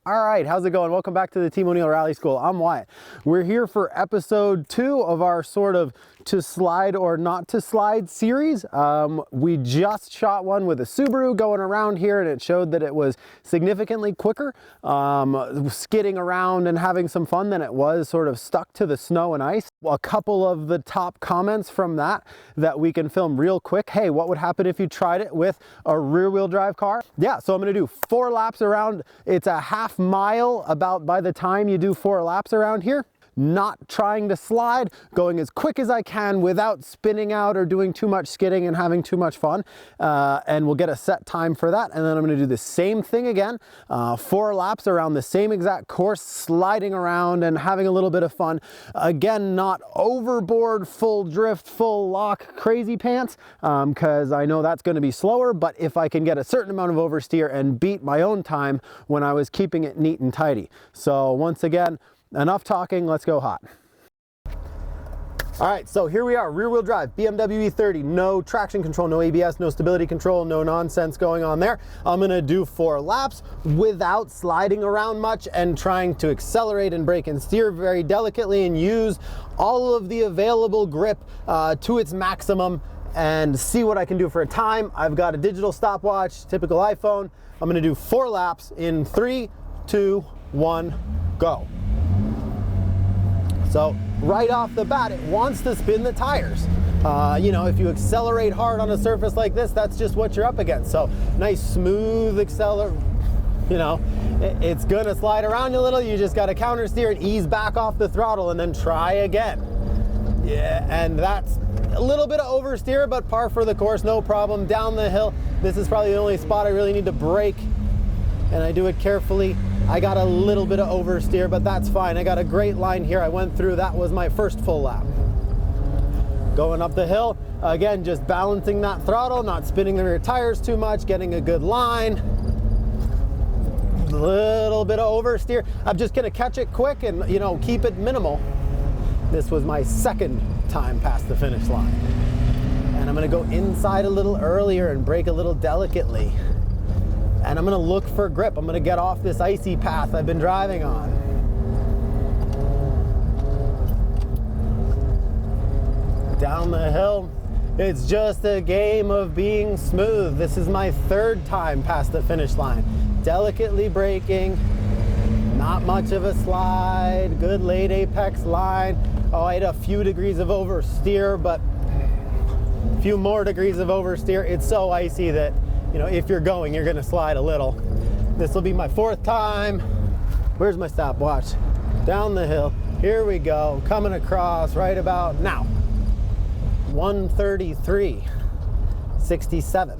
All right, how's it going? Welcome back to the Team O'Neill Rally School. I'm Wyatt. We're here for episode 2 of our sort of to slide or not to slide series. We just shot one with a Subaru going around here, and it showed that it was significantly quicker skidding around and having some fun than it was sort of stuck to the snow and ice. A couple of the top comments from that we can film real quick. Hey, what would happen if you tried it with a rear-wheel drive car? Yeah, so I'm gonna do 4 laps around. It's a half mile about by the time you do 4 laps around here. Not trying to slide, going as quick as I can without spinning out or doing too much skidding and having too much fun. And we'll get a set time for that. And then I'm gonna do the same thing again, 4 laps around the same exact course, sliding around and having a little bit of fun. Again, not overboard, full drift, full lock, crazy pants, because I know that's gonna be slower, but if I can get a certain amount of oversteer and beat my own time when I was keeping it neat and tidy. So once again, enough talking, let's go hot. All right, so here we are, rear wheel drive, BMW E30, no traction control, no ABS, no stability control, no nonsense going on there. I'm gonna do 4 laps without sliding around much and trying to accelerate and brake and steer very delicately and use all of the available grip to its maximum and see what I can do for a time. I've got a digital stopwatch, typical iPhone. I'm gonna do 4 laps in 3, 2, 1, go. So right off the bat, it wants to spin the tires. You know, if you accelerate hard on a surface like this, that's just what you're up against. So nice, smooth you know, it's gonna slide around a little. You just gotta counter steer and ease back off the throttle and then try again. Yeah, and that's a little bit of oversteer, but par for the course, no problem. Down the hill, this is probably the only spot I really need to brake, and I do it carefully. I got a little bit of oversteer, but that's fine. I got a great line here. I went through, that was my first full lap. Going up the hill, again, just balancing that throttle, not spinning the rear tires too much, getting a good line. A little bit of oversteer. I'm just gonna catch it quick and, you know, keep it minimal. This was my second time past the finish line. And I'm gonna go inside a little earlier and brake a little delicately. And I'm gonna look for grip. I'm gonna get off this icy path I've been driving on. Down the hill, it's just a game of being smooth. This is my 3rd time past the finish line. Delicately braking, not much of a slide, good late apex line. Oh, I had a few degrees of oversteer, but a few more degrees of oversteer. It's so icy that, you know, if you're going, you're gonna slide a little. This will be my 4th time. Where's my stopwatch? Down the hill. Here we go. Coming across right about now. 133.67.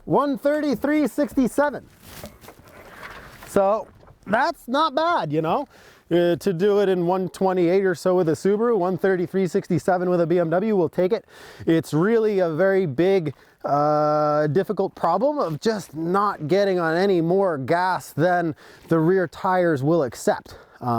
133.67. So that's not bad, you know. To do it in 128 or so with a Subaru, 133.67 with a BMW, we'll take it. It's really a very big, difficult problem of just not getting on any more gas than the rear tires will accept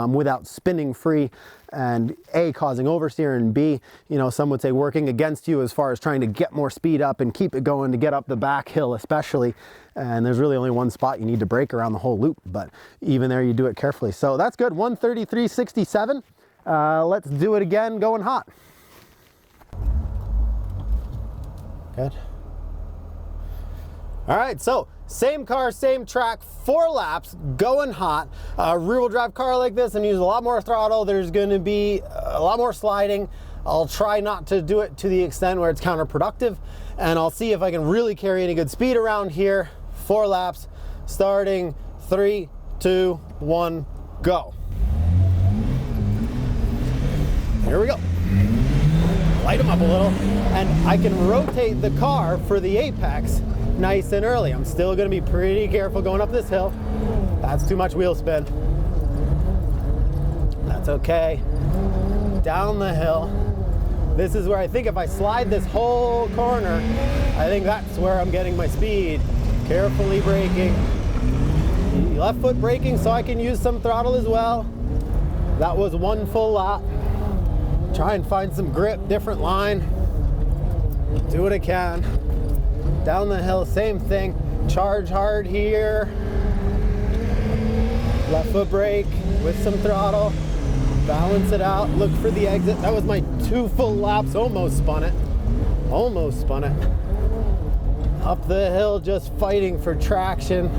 without spinning free and A, causing oversteer, and B, you know, some would say working against you as far as trying to get more speed up and keep it going to get up the back hill especially. And there's really only one spot you need to brake around the whole loop, but even there you do it carefully. So that's good, 133.67. Let's do it again, going hot. Good. All right, so same car, same track, 4 laps, going hot. Rear-wheel drive car like this, I'm using a lot more throttle. There's gonna be a lot more sliding. I'll try not to do it to the extent where it's counterproductive, and I'll see if I can really carry any good speed around here. 4 laps, starting 3, 2, 1, go. Here we go. Light them up a little, and I can rotate the car for the apex nice and early. I'm still gonna be pretty careful going up this hill. That's too much wheel spin. That's okay. Down the hill. This is where I think if I slide this whole corner, I think that's where I'm getting my speed. Carefully braking. Left foot braking so I can use some throttle as well. That was 1 full lap. Try and find some grip, different line. Do what I can. Down the hill, same thing. Charge hard here. Left foot brake with some throttle. Balance it out. Look for the exit. That was my 2 full laps. Almost spun it. Almost spun it. Up the hill, just fighting for traction.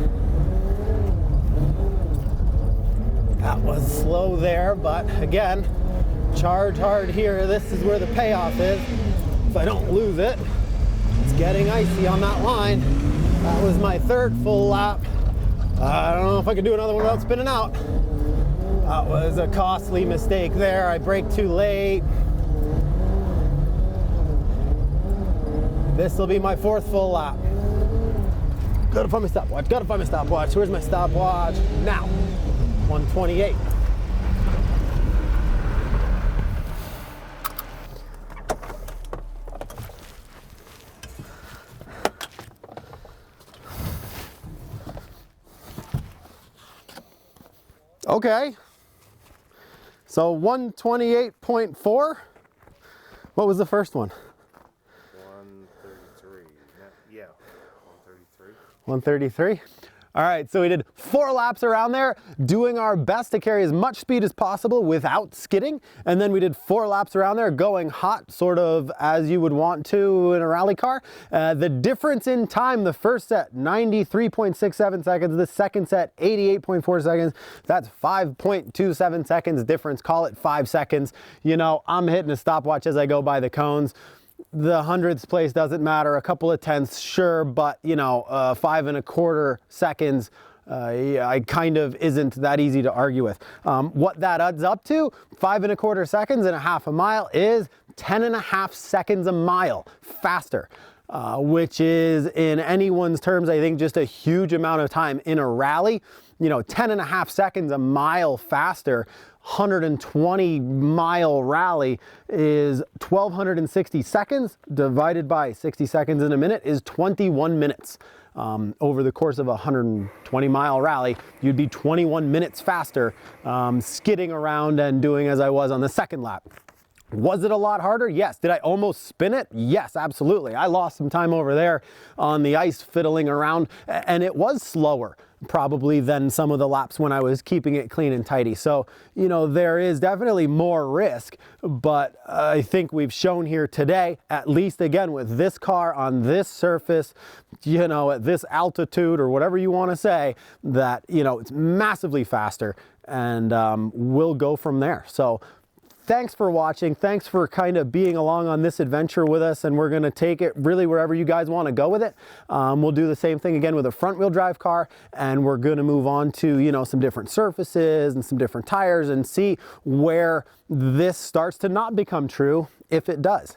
That was slow there, but again, charge hard here. This is where the payoff is. If I don't lose it, it's getting icy on that line. That was my 3rd full lap. I don't know if I could do another one without spinning out. That was a costly mistake there. I braked too late. This will be my 4th full lap. Gotta find my stopwatch, gotta find my stopwatch. Where's my stopwatch? Now, 128. Okay, so 128.4. What was the first one? 133. Yeah, 133. 133. All right, so we did 4 laps around there, doing our best to carry as much speed as possible without skidding. And then we did 4 laps around there, going hot, sort of as you would want to in a rally car. The difference in time, the first set, 93.67 seconds. The second set, 88.4 seconds. That's 5.27 seconds difference. Call it 5 seconds. You know, I'm hitting a stopwatch as I go by the cones. The hundredths place doesn't matter, a couple of tenths, sure, but you know, 5 1/4 seconds, I kind of isn't that easy to argue with. What that adds up to, 5 1/4 seconds and a half a mile, is 10.5 seconds a mile faster. Which is, in anyone's terms, I think just a huge amount of time in a rally. You know, 10.5 seconds a mile faster, 120 mile rally is 1,260 seconds divided by 60 seconds in a minute is 21 minutes. Over the course of a 120 mile rally, you'd be 21 minutes faster skidding around and doing as I was on the second lap. Was it a lot harder? Yes. Did I almost spin it? Yes, absolutely. I lost some time over there on the ice fiddling around, and it was slower probably than some of the laps when I was keeping it clean and tidy. So, you know, there is definitely more risk, but I think we've shown here today, at least again with this car on this surface, you know, at this altitude or whatever you want to say, that, you know, it's massively faster, and we'll go from there. So thanks for watching. Thanks for kind of being along on this adventure with us, and we're going to take it really wherever you guys want to go with it. We'll do the same thing again with a front wheel drive car, and we're going to move on to, you know, some different surfaces and some different tires and see where this starts to not become true, if it does.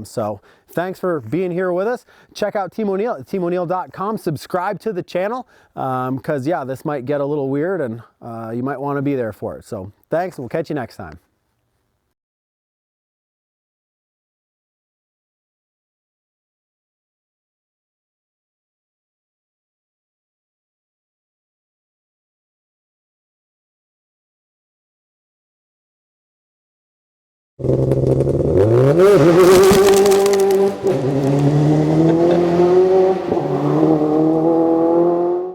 So thanks for being here with us. Check out Team O'Neill at teamoneil.com. Subscribe to the channel because, yeah, this might get a little weird, and you might want to be there for it. So thanks, and we'll catch you next time.